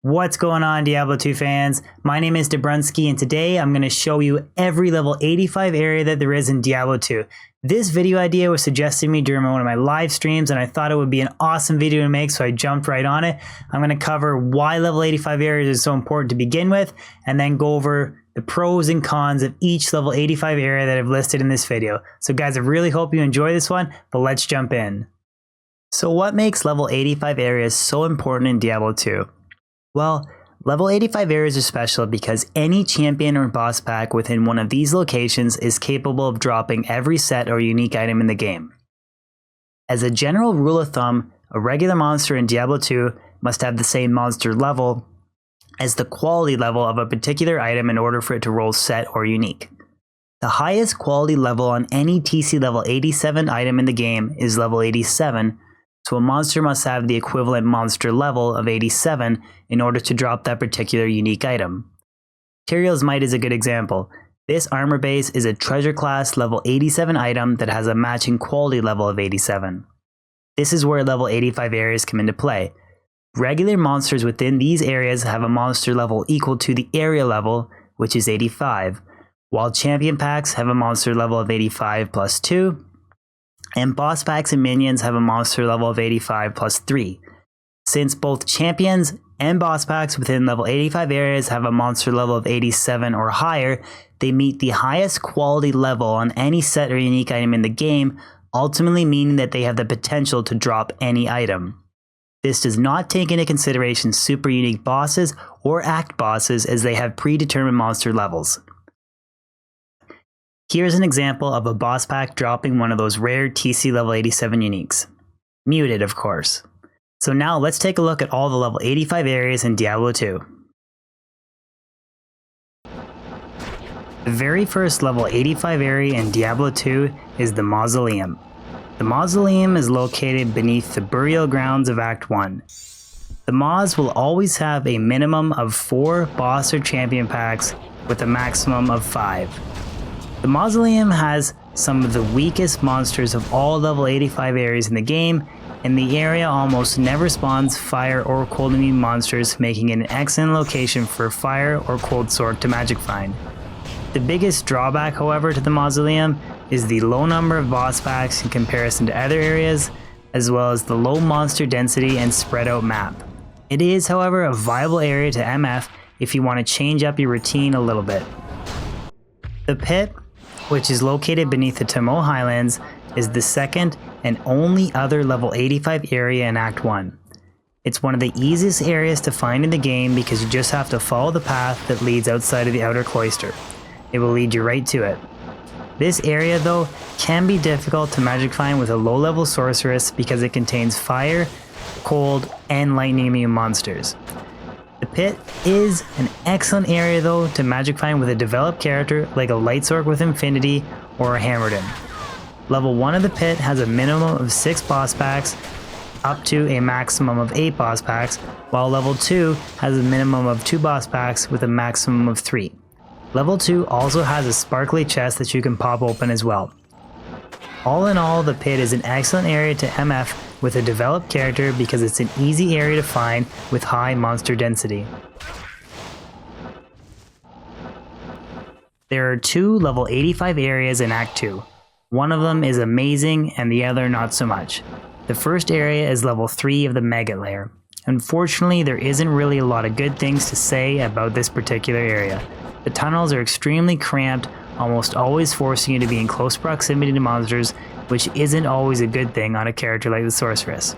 What's going on, Diablo 2 fans? My name is Dobrunsky, and today I'm going to show you every level 85 area that there is in Diablo 2. This video idea was suggested to me during one of my live streams, and I thought it would be an awesome video to make, so I jumped right on it. I'm going to cover why level 85 areas is so important to begin with, and then go over the pros and cons of each level 85 area that I've listed in this video. So guys, I really hope you enjoy this one, but let's jump in. So what makes level 85 areas so important in Diablo 2? Well, level 85 areas are special because any champion or boss pack within one of these locations is capable of dropping every set or unique item in the game. As a general rule of thumb, a regular monster in Diablo 2 must have the same monster level as the quality level of a particular item in order for it to roll set or unique. The highest quality level on any TC level 87 item in the game is level 87, so a monster must have the equivalent monster level of 87 in order to drop that particular unique item. Tyrael's Might is a good example. This armor base is a treasure class level 87 item that has a matching quality level of 87. This is where level 85 areas come into play. Regular monsters within these areas have a monster level equal to the area level, which is 85, while champion packs have a monster level of 85 plus 2, and boss packs and minions have a monster level of 85 plus 3. Since both champions and boss packs within level 85 areas have a monster level of 87 or higher, they meet the highest quality level on any set or unique item in the game, ultimately meaning that they have the potential to drop any item. This does not take into consideration super unique bosses or act bosses, as they have predetermined monster levels. Here's an example of a boss pack dropping one of those rare TC level 87 uniques. Muted, of course. So now let's take a look at all the level 85 areas in Diablo 2. The very first level 85 area in Diablo 2 is the Mausoleum. The Mausoleum is located beneath the burial grounds of Act 1. The Maus will always have a minimum of 4 boss or champion packs with a maximum of 5. The Mausoleum has some of the weakest monsters of all level 85 areas in the game, and the area almost never spawns fire or cold immune monsters, making it an excellent location for fire or cold sword to magic find. The biggest drawback, however, to the Mausoleum is the low number of boss packs in comparison to other areas, as well as the low monster density and spread out map. It is, however, a viable area to MF if you want to change up your routine a little bit. The Pit, which is located beneath the Tamo Highlands, is the second and only other level 85 area in Act 1. It's one of the easiest areas to find in the game because you just have to follow the path that leads outside of the outer cloister. It will lead you right to it. This area, though, can be difficult to magic find with a low level sorceress because it contains fire, cold, and lightning immune monsters. The Pit is an excellent area, though, to magic find with a developed character like a Lightsork with Infinity or a Hammerden. Level 1 of the Pit has a minimum of 6 boss packs up to a maximum of 8 boss packs, while level 2 has a minimum of 2 boss packs with a maximum of 3. Level 2 also has a sparkly chest that you can pop open as well. All in all, the Pit is an excellent area to MF with a developed character because it's an easy area to find with high monster density. There are 2 level 85 areas in Act 2. One of them is amazing and the other not so much. The first area is level 3 of the Maggot Lair. Unfortunately, there isn't really a lot of good things to say about this particular area. The tunnels are extremely cramped, almost always forcing you to be in close proximity to monsters, which isn't always a good thing on a character like the Sorceress.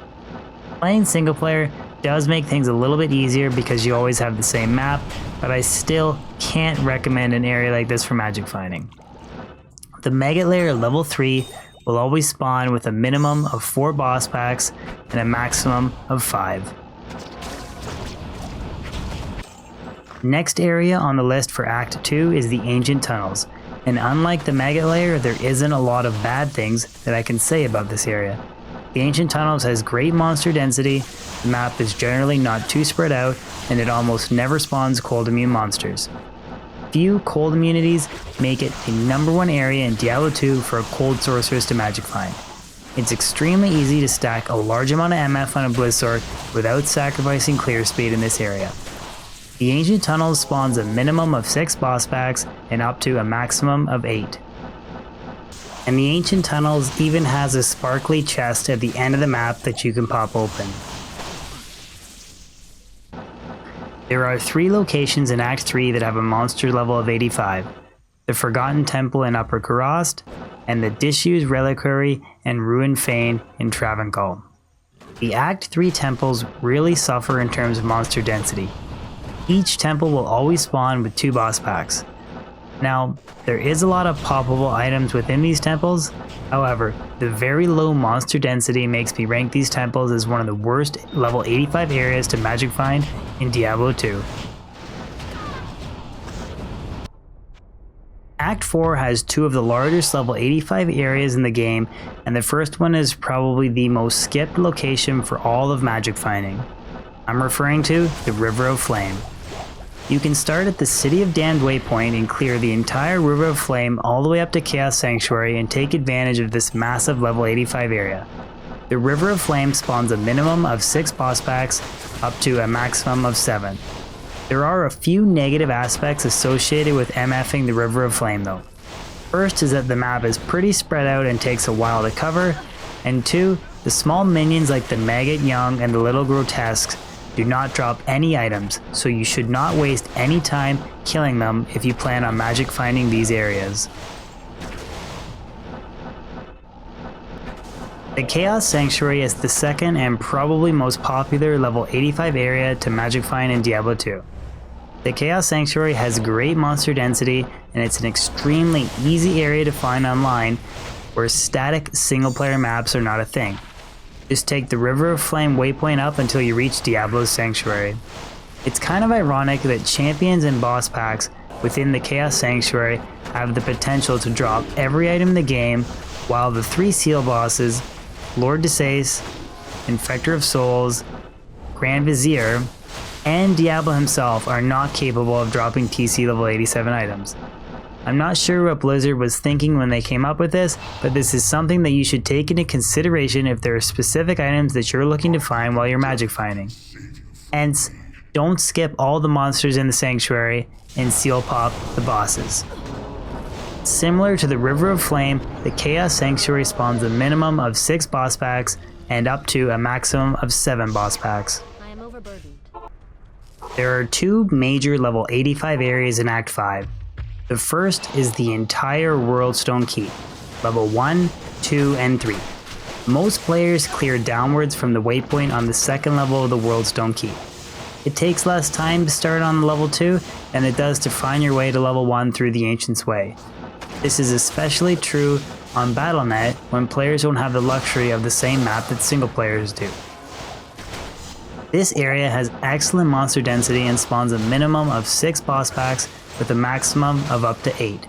Playing single player does make things a little bit easier because you always have the same map, but I still can't recommend an area like this for magic finding. The Maggot Lair level 3 will always spawn with a minimum of 4 boss packs and a maximum of 5. Next area on the list for Act 2 is the Ancient Tunnels, and unlike the Maggot Lair, there isn't a lot of bad things that I can say about this area. The Ancient Tunnels has great monster density, the map is generally not too spread out, and it almost never spawns cold immune monsters. Few cold immunities make it the #1 area in Diablo 2 for a cold sorceress to magic find. It's extremely easy to stack a large amount of MF on a Blizzard without sacrificing clear speed in this area. The Ancient Tunnels spawns a minimum of 6 boss packs and up to a maximum of 8. And the Ancient Tunnels even has a sparkly chest at the end of the map that you can pop open. There are 3 locations in Act 3 that have a monster level of 85. The Forgotten Temple in Upper Kurast, and the Disused Reliquary and Ruined Fane in Travancore. The Act 3 temples really suffer in terms of monster density. Each temple will always spawn with 2 boss packs. Now, there is a lot of poppable items within these temples, however, the very low monster density makes me rank these temples as one of the worst level 85 areas to magic find in Diablo 2. Act 4 has 2 of the largest level 85 areas in the game, and the first one is probably the most skipped location for all of magic finding. I'm referring to the River of Flame. You can start at the City of Damned waypoint and clear the entire River of Flame all the way up to Chaos Sanctuary and take advantage of this massive level 85 area. The River of Flame spawns a minimum of 6 boss packs up to a maximum of 7. There are a few negative aspects associated with MFing the River of Flame though. First is that the map is pretty spread out and takes a while to cover, and 2, the small minions like the Maggot Young and the Little Grotesques do not drop any items, so you should not waste any time killing them if you plan on magic finding these areas. The Chaos Sanctuary is the second and probably most popular level 85 area to magic find in Diablo 2. The Chaos Sanctuary has great monster density, and it's an extremely easy area to find online where static single player maps are not a thing. Just take the River of Flame waypoint up until you reach Diablo's Sanctuary. It's kind of ironic that champions and boss packs within the Chaos Sanctuary have the potential to drop every item in the game, while the 3 seal bosses, Lord Desace, Infector of Souls, Grand Vizier, and Diablo himself are not capable of dropping TC level 87 items. I'm not sure what Blizzard was thinking when they came up with this, but this is something that you should take into consideration if there are specific items that you're looking to find while you're magic finding. Hence, don't skip all the monsters in the Sanctuary and seal pop the bosses. Similar to the River of Flame, the Chaos Sanctuary spawns a minimum of 6 boss packs and up to a maximum of 7 boss packs. I am overburdened. There are 2 major level 85 areas in Act 5. The first is the entire Worldstone Keep, level 1, 2, and 3. Most players clear downwards from the waypoint on the second level of the Worldstone Keep. It takes less time to start on level 2 than it does to find your way to level 1 through the Ancient's Way. This is especially true on Battle.net when players don't have the luxury of the same map that single players do. This area has excellent monster density and spawns a minimum of 6 boss packs with a maximum of up to 8.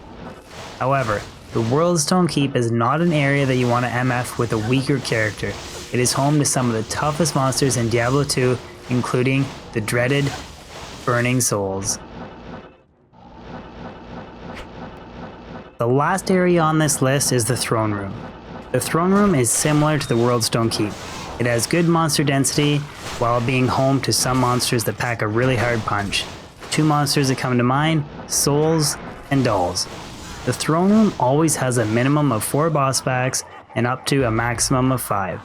However, the Worldstone Keep is not an area that you want to MF with a weaker character. It is home to some of the toughest monsters in Diablo 2, including the dreaded Burning Souls. The last area on this list is the Throne Room. The Throne Room is similar to the Worldstone Keep. It has good monster density while being home to some monsters that pack a really hard punch. 2 monsters that come to mind, Souls and Dolls. The Throne Room always has a minimum of 4 boss packs and up to a maximum of 5.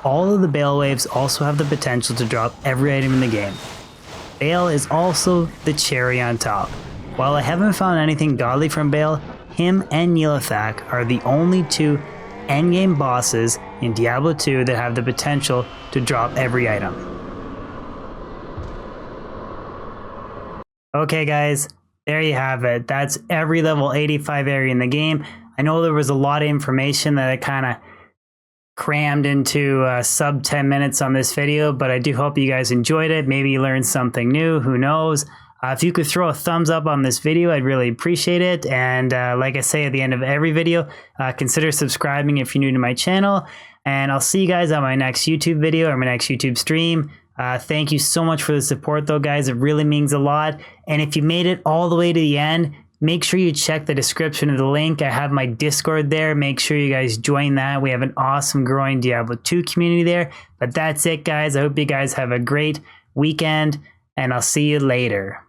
All of the Bale waves also have the potential to drop every item in the game. Bale is also the cherry on top. While I haven't found anything godly from Bale, him and Neelathak are the only 2 endgame bosses in Diablo 2 that have the potential to drop every item. Okay guys, there you have it. That's every level 85 area in the game. I know there was a lot of information that I kind of crammed into sub 10 minutes on this video, but I do hope you guys enjoyed it. Maybe you learned something new, who knows. If you could throw a thumbs up on this video, I'd really appreciate it. And like I say at the end of every video, consider subscribing if you're new to my channel. And I'll see you guys on my next YouTube video or my next YouTube stream. Thank you so much for the support though, guys. It really means a lot. And if you made it all the way to the end, make sure you check the description of the link. I have my Discord there. Make sure you guys join that. We have an awesome growing Diablo 2 community there. But that's it, guys. I hope you guys have a great weekend. and I'll see you later.